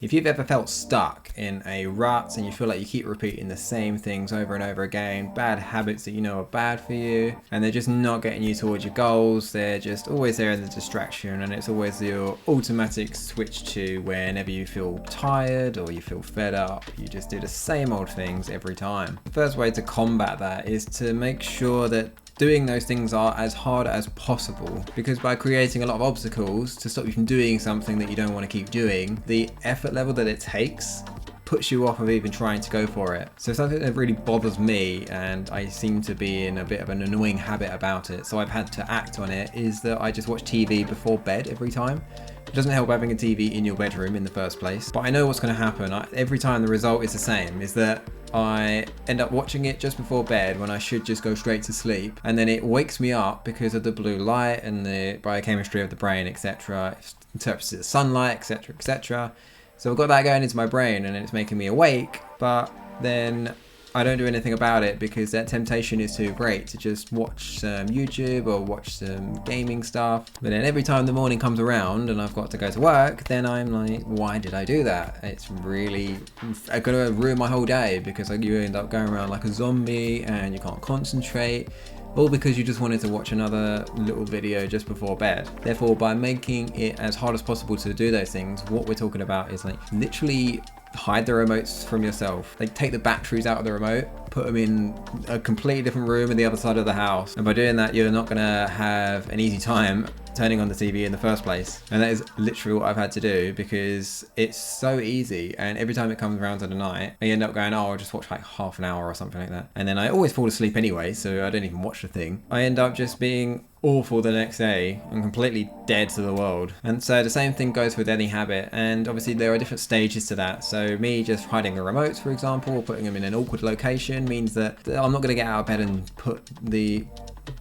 If you've ever felt stuck in a rut and you feel like you keep repeating the same things over and over again, bad habits that you know are bad for you, and they're just not getting you towards your goals, they're just always there in the distraction, and it's always your automatic switch to whenever you feel tired or you feel fed up, you just do the same old things every time. The first way to combat that is to make sure that doing those things are as hard as possible, because by creating a lot of obstacles to stop you from doing something that you don't want to keep doing, the effort level that it takes puts you off of even trying to go for it. So something that really bothers me, and I seem to be in a bit of an annoying habit about it, so I've had to act on it, is that I just watch TV before bed every time. It doesn't help having a TV in your bedroom in the first place, but I know what's going to happen. Every time the result is the same, is that I end up watching it just before bed when I should just go straight to sleep, and then it wakes me up because of the blue light and the biochemistry of the brain, etc. It interprets it as sunlight, etc, etc. So I've got that going into my brain and it's making me awake, but then I don't do anything about it because that temptation is too great to just watch some YouTube or watch some gaming stuff. But then every time the morning comes around and I've got to go to work, then I'm like, why did I do that? It's really going to ruin my whole day, because you end up going around like a zombie and you can't concentrate, all because you just wanted to watch another little video just before bed. Therefore, by making it as hard as possible to do those things, what we're talking about is like literally hide the remotes from yourself. Like, take the batteries out of the remote, put them in a completely different room on the other side of the house, and by doing that you're not gonna have an easy time turning on the TV in the first place. And that is literally what I've had to do, because it's so easy, and every time it comes around to the night I end up going, oh, I'll just watch like half an hour or something like that, and then I always fall asleep anyway, so I don't even watch the thing. I end up just being awful the next day and completely dead to the world. And so the same thing goes with any habit, and obviously there are different stages to that. So me just hiding the remotes, for example, or putting them in an awkward location, means that I'm not going to get out of bed and put the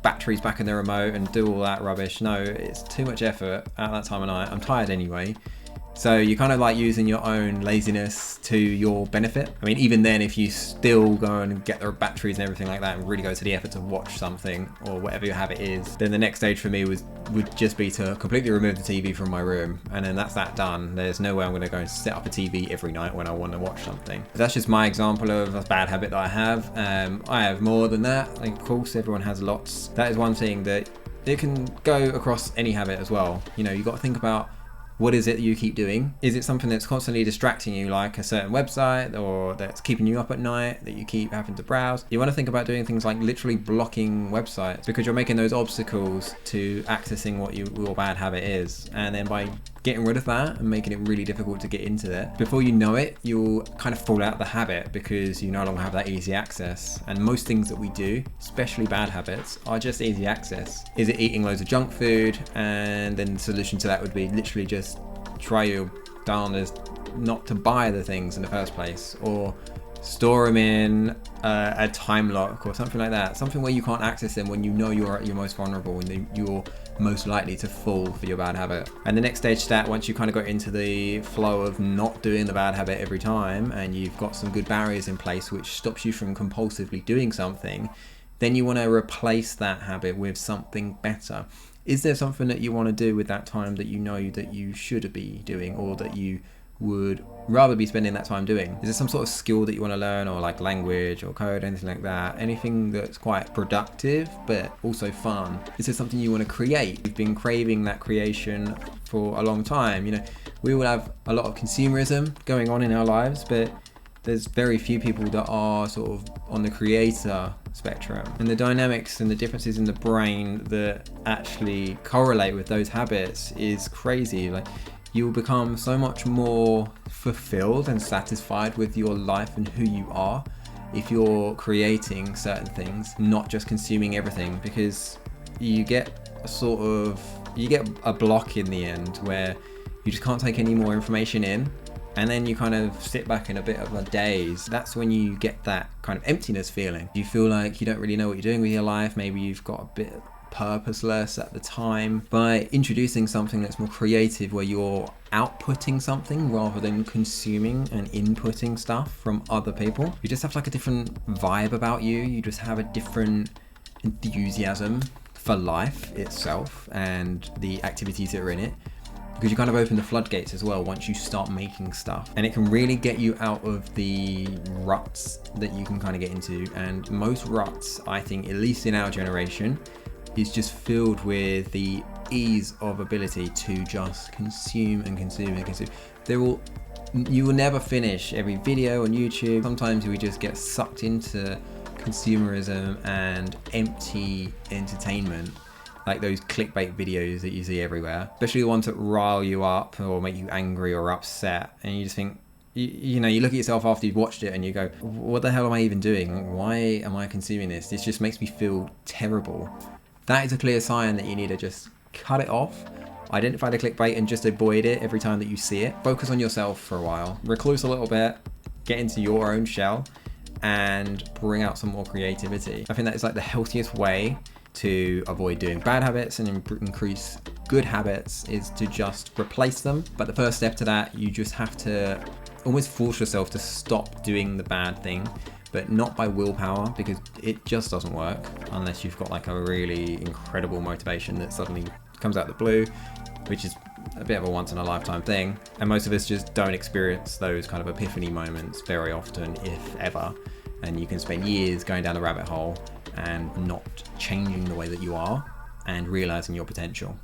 batteries back in the remote and do all that rubbish. No, it's too much effort at that time of night. I'm tired anyway. So you're kind of like using your own laziness to your benefit. I mean, even then, if you still go and get the batteries and everything like that and really go to the effort to watch something or whatever your habit is, then the next stage for me would just be to completely remove the TV from my room. And then that's that done. There's no way I'm going to go and set up a TV every night when I want to watch something. But that's just my example of a bad habit that I have. I have more than that. Like, of course, everyone has lots. That is one thing that it can go across any habit as well. You know, you've got to think about, what is it that you keep doing? Is it something that's constantly distracting you, like a certain website, or that's keeping you up at night, that you keep having to browse? You want to think about doing things like literally blocking websites, because you're making those obstacles to accessing what your bad habit is. And then by getting rid of that and making it really difficult to get into it, before you know it, you'll kind of fall out of the habit because you no longer have that easy access. And most things that we do, especially bad habits, are just easy access. Is it eating loads of junk food? And then the solution to that would be literally just try your darndest not to buy the things in the first place, or store them in a time lock or something like that. Something where you can't access them when you know you're at your most vulnerable and you're most likely to fall for your bad habit. And the next stage to that, once you kind of got into the flow of not doing the bad habit every time, and you've got some good barriers in place which stops you from compulsively doing something, then you want to replace that habit with something better. Is there something that you want to do with that time that you know that you should be doing, or that you would rather be spending that time doing? Is there some sort of skill that you want to learn, or like language or code, anything like that? Anything that's quite productive but also fun? Is there something you want to create? You've been craving that creation for a long time. You know, we all have a lot of consumerism going on in our lives, but there's very few people that are sort of on the creator spectrum. And the dynamics and the differences in the brain that actually correlate with those habits is crazy. Like, you'll become so much more fulfilled and satisfied with your life and who you are if you're creating certain things, not just consuming everything, because you get a block in the end where you just can't take any more information in, and then you kind of sit back in a bit of a daze. That's when you get that kind of emptiness feeling. You feel like you don't really know what you're doing with your life. Maybe you've got a bit purposeless at the time. By introducing something that's more creative, where you're outputting something rather than consuming and inputting stuff from other people, you just have like a different vibe about you. You just have a different enthusiasm for life itself and the activities that are in it. because you kind of open the floodgates as well once you start making stuff, and it can really get you out of the ruts that you can kind of get into. And most ruts, I think, at least in our generation, is just filled with the ease of ability to just consume and consume and consume. You will never finish every video on YouTube. Sometimes we just get sucked into consumerism and empty entertainment, like those clickbait videos that you see everywhere, especially the ones that rile you up or make you angry or upset, and you just think, you look at yourself after you've watched it and you go, what the hell am I even doing? Why am I consuming this? This just makes me feel terrible. That is a clear sign that you need to just cut it off, identify the clickbait and just avoid it every time that you see it. Focus on yourself for a while, recluse a little bit, get into your own shell and bring out some more creativity. I think that is like the healthiest way to avoid doing bad habits and increase good habits, is to just replace them. But the first step to that, you just have to almost force yourself to stop doing the bad thing, but not by willpower, because it just doesn't work unless you've got like a really incredible motivation that suddenly comes out of the blue, which is a bit of a once in a lifetime thing. And most of us just don't experience those kind of epiphany moments very often, if ever. And you can spend years going down the rabbit hole and not changing the way that you are and realizing your potential.